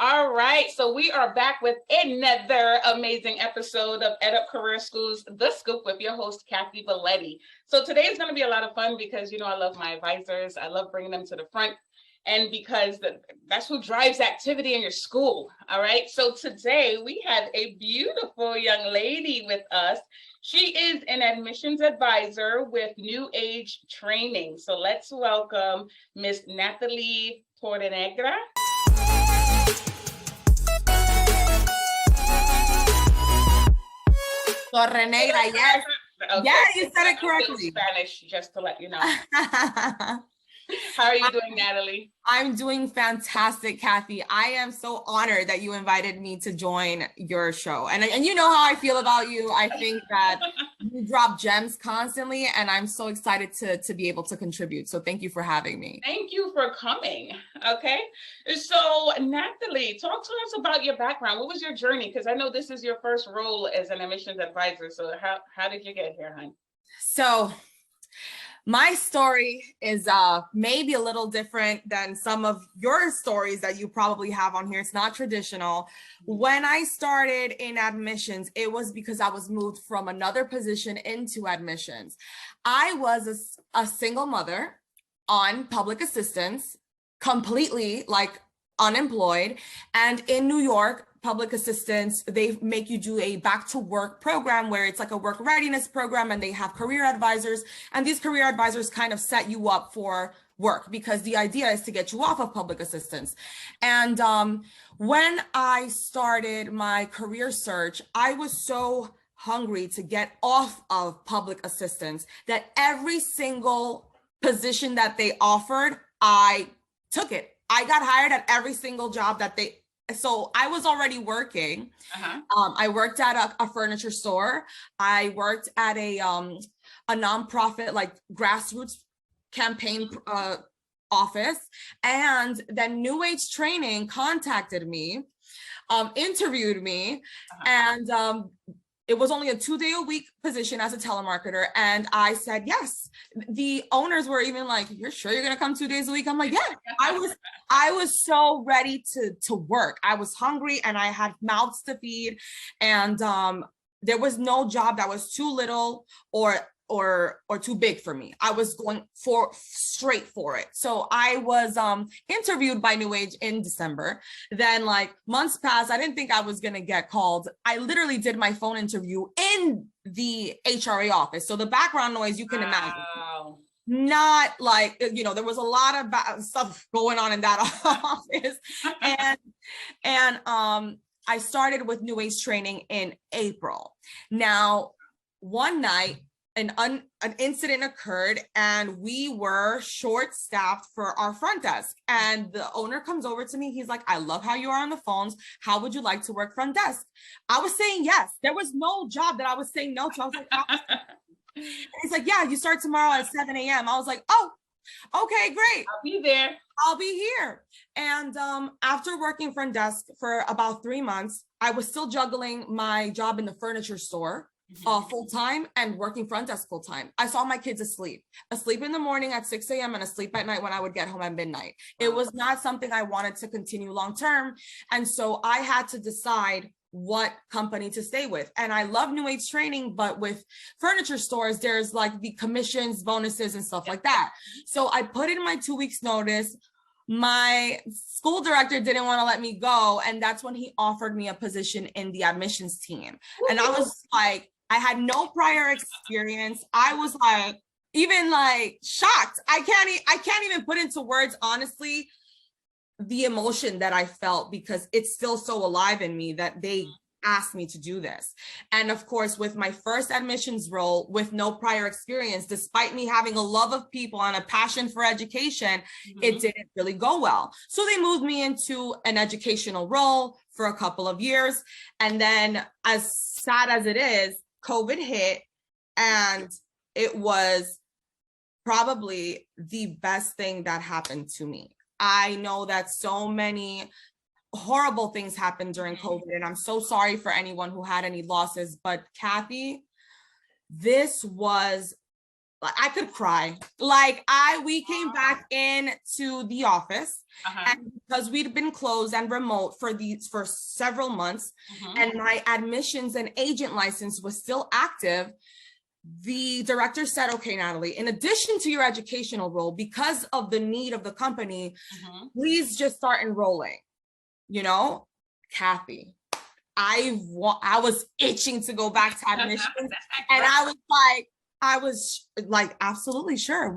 All right, so we are back with another amazing episode of EdUp Career School's The Scoop with your host, K.A.T. Valetti. So today is going to be a lot of fun because, I love my advisors. I love bringing them to the front and because that's who drives activity in your school. All right, so today we have a beautiful young lady with us. She is an admissions advisor with New Age Training. So let's welcome Miss Nathalie Torrenegra. Torrenegra, yes. Okay. Yeah, you said it correctly. Spanish, just to let you know. How are you doing, Nathalie? I'm doing fantastic, Kathy. I am so honored that you invited me to join your show. And you know how I feel about you. I think that you drop gems constantly, and I'm so excited to be able to contribute. So thank you for having me. Thank you for coming. Okay. So Nathalie, talk to us about your background. What was your journey? Because I know this is your first role as an admissions advisor. So how did you get here, hon? So my story is maybe a little different than some of your stories that you probably have on here. It's not traditional. When I started in admissions, it was because I was moved from another position into admissions. I was a single mother on public assistance, completely unemployed. And in New York, public assistance, they make you do a back to work program where it's like a work readiness program, and they have career advisors, and these career advisors kind of set you up for work because the idea is to get you off of public assistance. And when I started my career search, I was so hungry to get off of public assistance that every single position that they offered, I took it. I got hired at every single job that so I was already working. I worked at a furniture store. I worked at a nonprofit, like grassroots campaign office. And then New Age Training contacted me, interviewed me, and it was only a 2-day-a-week position as a telemarketer. And I said, yes. The owners were even like, you're sure you're going to come 2 days a week? I'm like, yeah. I was so ready to work. I was hungry and I had mouths to feed. And there was no job that was too little or too big for me. I was going straight for it. So I was interviewed by New Age in December. Then months passed. I didn't think I was going to get called. I literally did my phone interview in the HRA office. So the background noise, you can imagine. Not there was a lot of stuff going on in that office. And I started with New Age Training in April. Now, one night, an incident occurred and we were short-staffed for our front desk. And the owner comes over to me. He's like, I love how you are on the phones. How would you like to work front desk? I was saying yes. There was no job that I was saying no to. I was like, oh. He's like, yeah, you start tomorrow at 7 a.m. I was like, oh, okay, great. I'll be there. I'll be here. And after working front desk for about 3 months, I was still juggling my job in the furniture store full-time and working front desk full-time. I saw my kids asleep in the morning at 6 a.m. and asleep at night when I would get home at midnight. Wow. It was not something I wanted to continue long-term. And so I had to decide what company to stay with. And I love New Age Training, but with furniture stores, there's the commissions, bonuses, and stuff like that. So I put in my 2 weeks notice. My school director didn't want to let me go. And that's when he offered me a position in the admissions team. And I was like, I had no prior experience. I was even shocked. I can't even put into words, honestly, the emotion that I felt, because it's still so alive in me that they asked me to do this. And of course, with my first admissions role with no prior experience, despite me having a love of people and a passion for education, it didn't really go well. So they moved me into an educational role for a couple of years. And then, as sad as it is, COVID hit, and it was probably the best thing that happened to me. I know that so many horrible things happened during COVID, and I'm so sorry for anyone who had any losses, but Kathy, this was I could cry. We came back in to the office, and because we'd been closed and remote for several months, and my admissions and agent license was still active, the director said, okay, Nathalie, in addition to your educational role, because of the need of the company, please just start enrolling. You know, Kathy, I was itching to go back to admissions, and I was like, absolutely sure.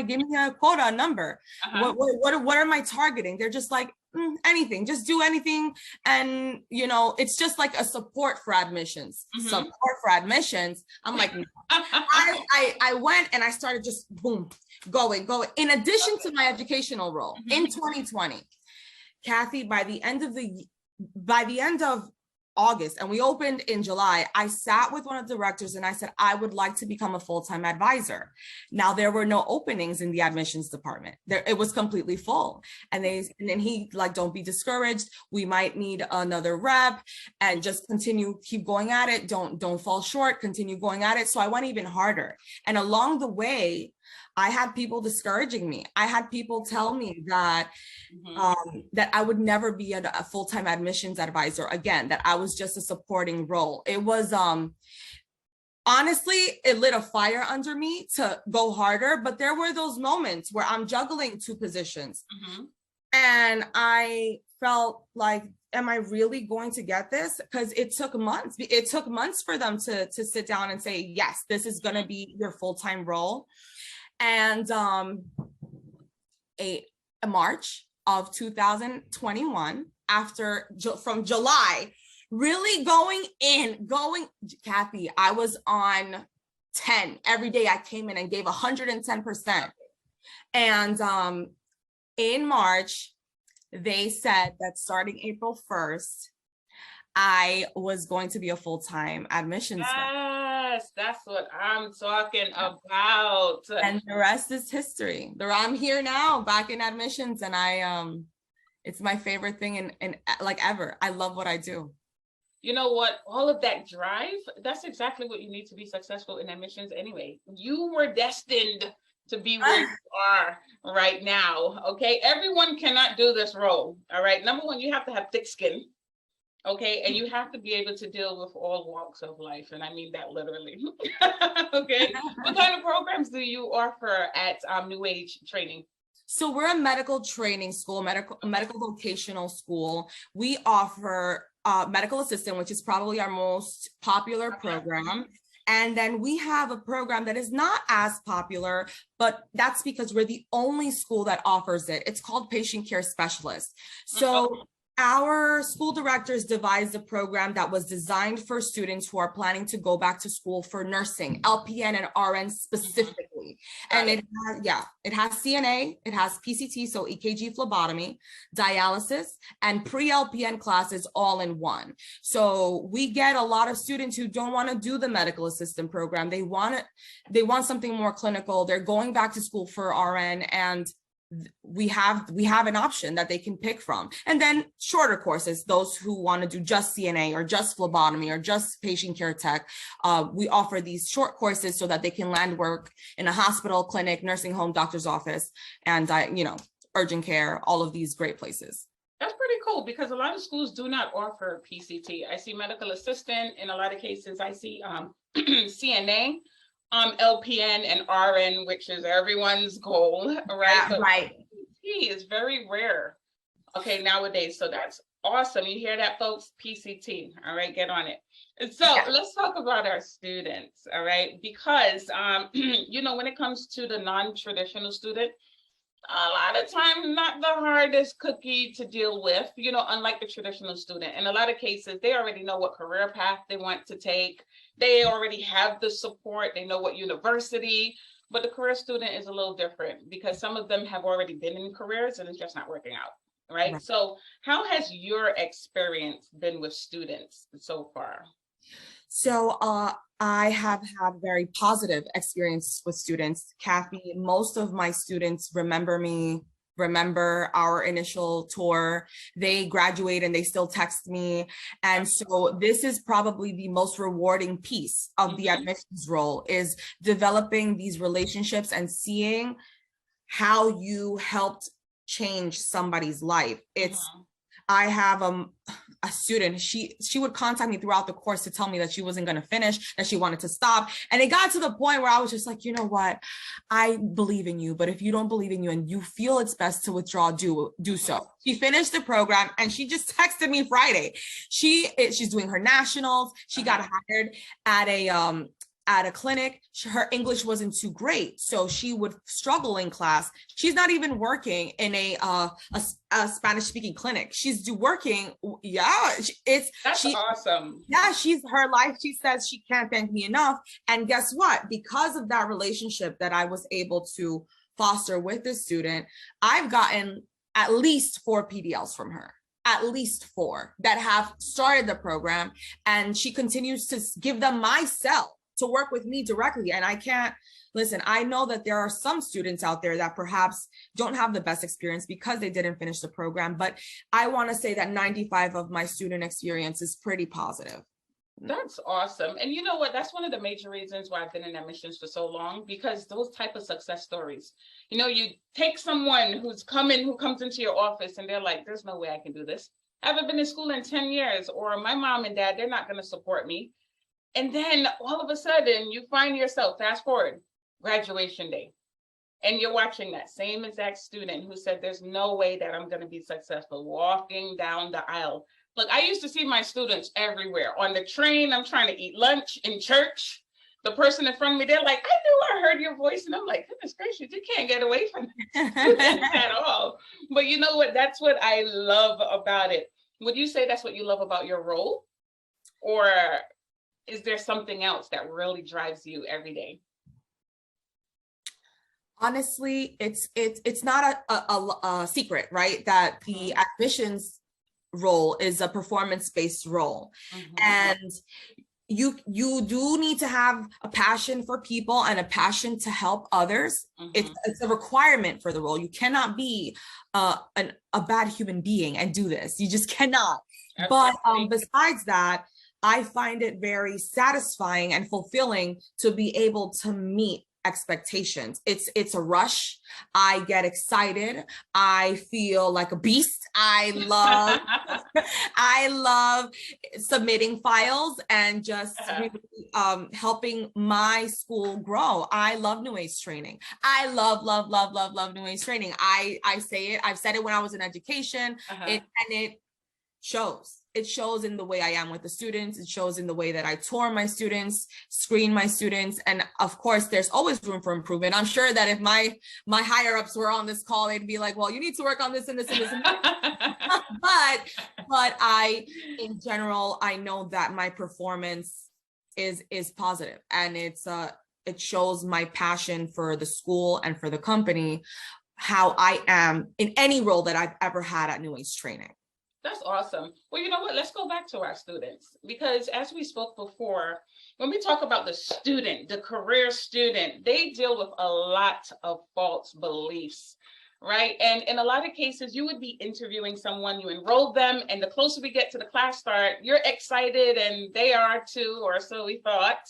Give me a quota, a number. What am I targeting? They're just like, anything, just do anything. And, you know, it's just like a support for admissions, I'm like, no. I went and I started just boom, going. In addition to my educational role in 2020, Kathy, by the end of August, and we opened in July, I sat with one of the directors and I said, I would like to become a full-time advisor. Now, there were no openings in the admissions department. It was completely full. And then he like, don't be discouraged. We might need another rep, and just keep going at it. Don't fall short, continue going at it. So I went even harder. And along the way, I had people discouraging me. I had people tell me that that I would never be a full-time admissions advisor again, that I was just a supporting role. It was, honestly, it lit a fire under me to go harder, but there were those moments where I'm juggling 2 positions. And I felt like, am I really going to get this? Because it took months. It took months for them to sit down and say, yes, this is going to be your full-time role. And March of 2021, from July, really going, Kathy, I was on 10 every day. I came in and gave 110%. And in March, they said that starting April 1st, I was going to be a full-time admissions. Yes, that's what I'm talking about. And the rest is history. I'm here now, back in admissions, and it's my favorite thing in like ever. I love what I do. You know what? All of that drive, that's exactly what you need to be successful in admissions anyway. You were destined to be where you are right now, okay? Everyone cannot do this role, all right? Number one, you have to have thick skin. Okay, and you have to be able to deal with all walks of life, and I mean that literally. Okay, what kind of programs do you offer at New Age Training? So we're a medical training school, medical vocational school. We offer medical assistant, which is probably our most popular program. And then we have a program that is not as popular, but that's because we're the only school that offers it. It's called patient care specialist. So our school directors devised a program that was designed for students who are planning to go back to school for nursing, LPN and RN specifically. And it has CNA, it has PCT, so EKG phlebotomy, dialysis, and pre-LPN classes all in one. So we get a lot of students who don't want to do the medical assistant program. They want something more clinical. They're going back to school for RN, and we have an option that they can pick from. And then shorter courses, those who want to do just CNA or just phlebotomy or just patient care tech, we offer these short courses so that they can land work in a hospital, clinic, nursing home, doctor's office, and urgent care, all of these great places. That's pretty cool, because a lot of schools do not offer PCT. I see medical assistant. In a lot of cases, I see CNA, LPN and RN, which is everyone's goal, right? Yeah, right. PCT is very rare, okay, nowadays. So that's awesome. You hear that, folks? PCT, all right, get on it. So let's talk about our students, all right? Because, when it comes to the non-traditional student, a lot of times not the hardest cookie to deal with, unlike the traditional student. In a lot of cases, they already know what career path they want to take. They already have the support. They know what university, but the career student is a little different because some of them have already been in careers and it's just not working out, right? So how has your experience been with students so far? So I have had very positive experience with students. Kathy, most of my students remember me remember our initial tour. They graduate and they still text me. And so this is probably the most rewarding piece of the admissions role, is developing these relationships and seeing how you helped change somebody's life. It's I have a student, she would contact me throughout the course to tell me that she wasn't going to finish, that she wanted to stop. And it got to the point where I was just like, you know what, I believe in you, but if you don't believe in you and you feel it's best to withdraw, do so. She finished the program and she just texted me Friday. She's doing her nationals. She got hired at a clinic. Her English wasn't too great, so she would struggle in class. She's not even working in a Spanish-speaking clinic. She's working, that's awesome. Yeah, she's her life. She says she can't thank me enough. And guess what? Because of that relationship that I was able to foster with this student, I've gotten at least 4 PDLs from her. At least 4 that have started the program, and she continues to give them my cell to work with me directly. And I can't listen. I know that there are some students out there that perhaps don't have the best experience because they didn't finish the program. But I want to say that 95 of my student experience is pretty positive. That's awesome. And you know what? That's one of the major reasons why I've been in admissions for so long, because those type of success stories, you know, you take someone who comes into your office and they're like, there's no way I can do this. I haven't been in school in 10 years, or my mom and dad, they're not going to support me. And then all of a sudden you find yourself, fast forward, graduation day, and you're watching that same exact student who said, there's no way that I'm going to be successful, walking down the aisle. Look, I used to see my students everywhere. On the train, I'm trying to eat lunch, in church. The person in front of me, they're like, I knew I heard your voice. And I'm like, goodness gracious, you can't get away from that at all. But you know what? That's what I love about it. Would you say that's what you love about your role? Or is there something else that really drives you every day? Honestly, it's not a secret, right? That the admissions role is a performance-based role. And you do need to have a passion for people and a passion to help others. It's a requirement for the role. You cannot be a bad human being and do this. You just cannot. Absolutely. But besides that, I find it very satisfying and fulfilling to be able to meet expectations. It's a rush. I get excited. I feel like a beast. I love submitting files and just really, helping my school grow. I love New Age training. I love New Age training. I say it. I've said it when I was in education. And it shows. It shows in the way I am with the students. It shows in the way that I tour my students, screen my students. And of course, there's always room for improvement. I'm sure that if my higher ups were on this call, they'd be like, well, you need to work on this and this and this and that. but in general, I know that my performance is positive, and it shows my passion for the school and for the company, how I am in any role that I've ever had at New Age training. That's awesome. Well, you know what? Let's go back to our students, because as we spoke before, when we talk about the student, the career student, they deal with a lot of false beliefs, right? And in a lot of cases, you would be interviewing someone, you enroll them, and the closer we get to the class start, you're excited and they are too, or so we thought.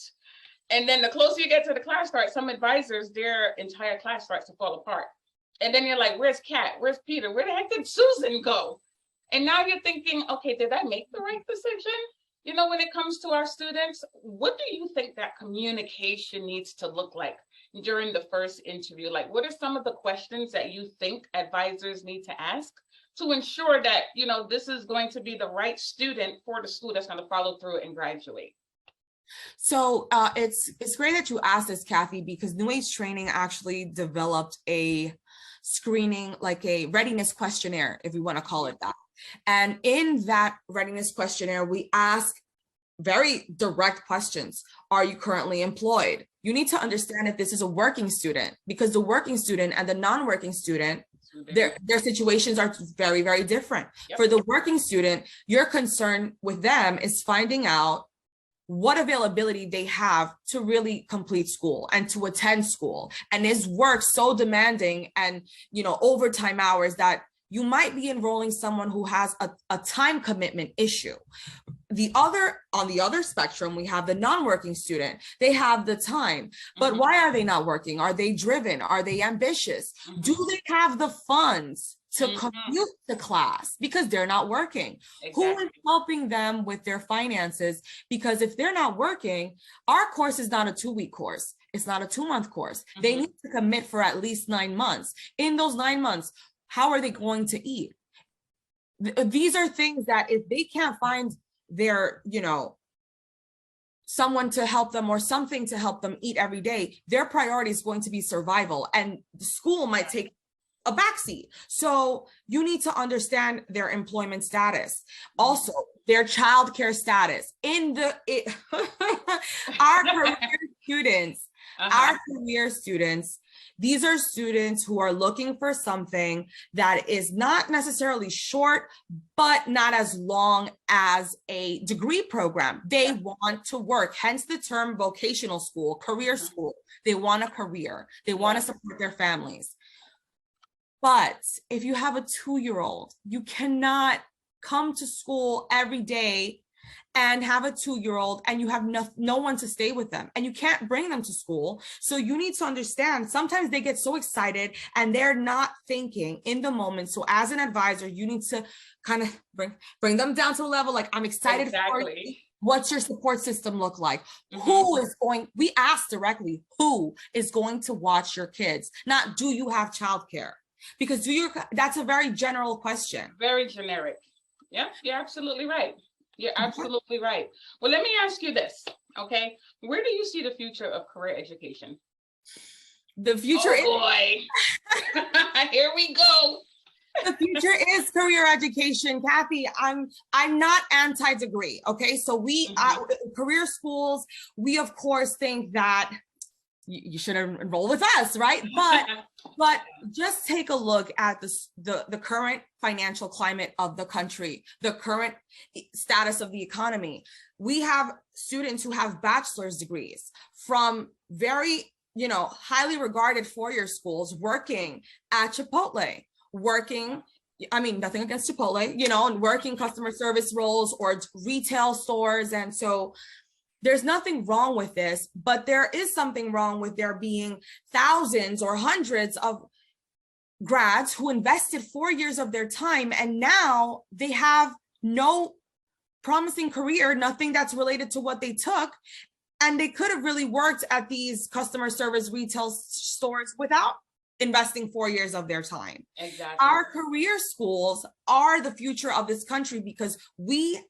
And then the closer you get to the class start, some advisors, their entire class starts to fall apart. And then you're like, where's Kat? Where's Peter? Where the heck did Susan go? And now you're thinking, okay, did I make the right decision? You know, when it comes to our students, what do you think that communication needs to look like during the first interview? Like, what are some of the questions that you think advisors need to ask to ensure that, you know, this is going to be the right student for the school that's going to follow through and graduate? So it's great that you asked this, Kathy, because New Age Training actually developed a screening, like a readiness questionnaire, if we want to call it that. And in that readiness questionnaire, we ask very direct questions. Are you currently employed? You need to understand if this is a working student, because the working student and the non-working student, their situations are very, very different. Yep. For the working student, your concern with them is finding out what availability they have to really complete school and to attend school. And is work so demanding and, overtime hours that you might be enrolling someone who has a time commitment issue. On the other spectrum, we have the non-working student. They have the time, but why are they not working? Are they driven? Are they ambitious? Do they have the funds to commute to class because they're not working? Exactly. Who is helping them with their finances? Because if they're not working, our course is not a 2-week course. It's not a 2-month course. They need to commit for at least 9 months. In those 9 months, how are they going to eat? These are things that if they can't find their, someone to help them or something to help them eat every day, their priority is going to be survival, and the school might take a backseat. So you need to understand their employment status, also their childcare status. Our career students, these are students who are looking for something that is not necessarily short, but not as long as a degree program. They want to work, hence the term vocational school, career school. They want a career. They want to support their families. But if you have a 2-year-old, you cannot come to school every day and have a 2-year-old and you have no one to stay with them and you can't bring them to school. So you need to understand, sometimes they get so excited and they're not thinking in the moment. So as an advisor, you need to kind of bring them down to a level like, I'm excited for you. What's your support system look like? We ask directly, who is going to watch your kids? Not, do you have childcare? Because that's a very general question. Very generic. Yeah, you're absolutely right. You're absolutely right. Well, let me ask you this, okay? Where do you see the future of career education? The future is... boy. Here we go. The future is career education, Kathy. I'm not anti-degree, okay? So career schools, we of course think that you should enroll with us, right? But just take a look at the current financial climate of the country, the current status of the economy. We have students who have bachelor's degrees from very, highly regarded four-year schools working at Chipotle, nothing against Chipotle, and working customer service roles or retail stores. And so there's nothing wrong with this, but there is something wrong with there being thousands or hundreds of grads who invested 4 years of their time and now they have no promising career, nothing that's related to what they took. And they could have really worked at these customer service retail stores without investing 4 years of their time. Exactly. Our career schools are the future of this country because we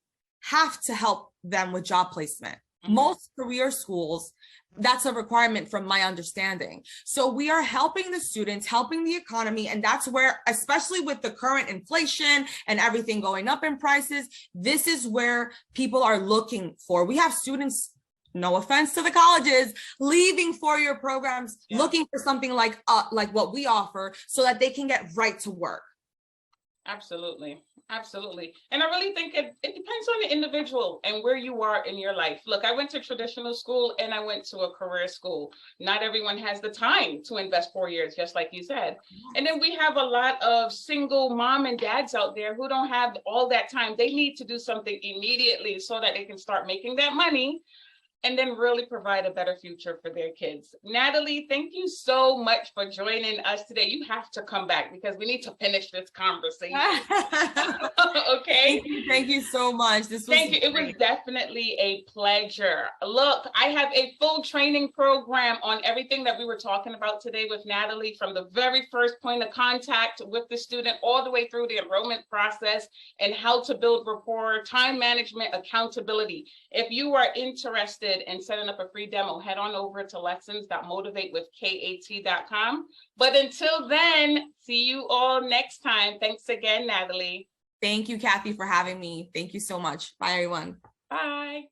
have to help them with job placement. Most career schools, that's a requirement from my understanding. So we are helping the students, helping the economy. And that's where, especially with the current inflation and everything going up in prices, this is where people are looking for. We have students, no offense to the colleges, leaving four-year programs, looking for something like what we offer so that they can get right to work. Absolutely. Absolutely. And I really think it depends on the individual and where you are in your life. Look, I went to traditional school and I went to a career school. Not everyone has the time to invest 4 years, just like you said. And then we have a lot of single mom and dads out there who don't have all that time. They need to do something immediately so that they can start making that money and then really provide a better future for their kids. Nathalie, thank you so much for joining us today. You have to come back because we need to finish this conversation. Okay? Thank you so much. Thank you. It was definitely a pleasure. Look, I have a full training program on everything that we were talking about today with Nathalie, from the very first point of contact with the student all the way through the enrollment process and how to build rapport, time management, accountability. If you are interested in setting up a free demo, head on over to lessons.motivatewithkat.com. But until then, see you all next time. Thanks again, Nathalie. Thank you, Kathy, for having me. Thank you so much. Bye, everyone. Bye.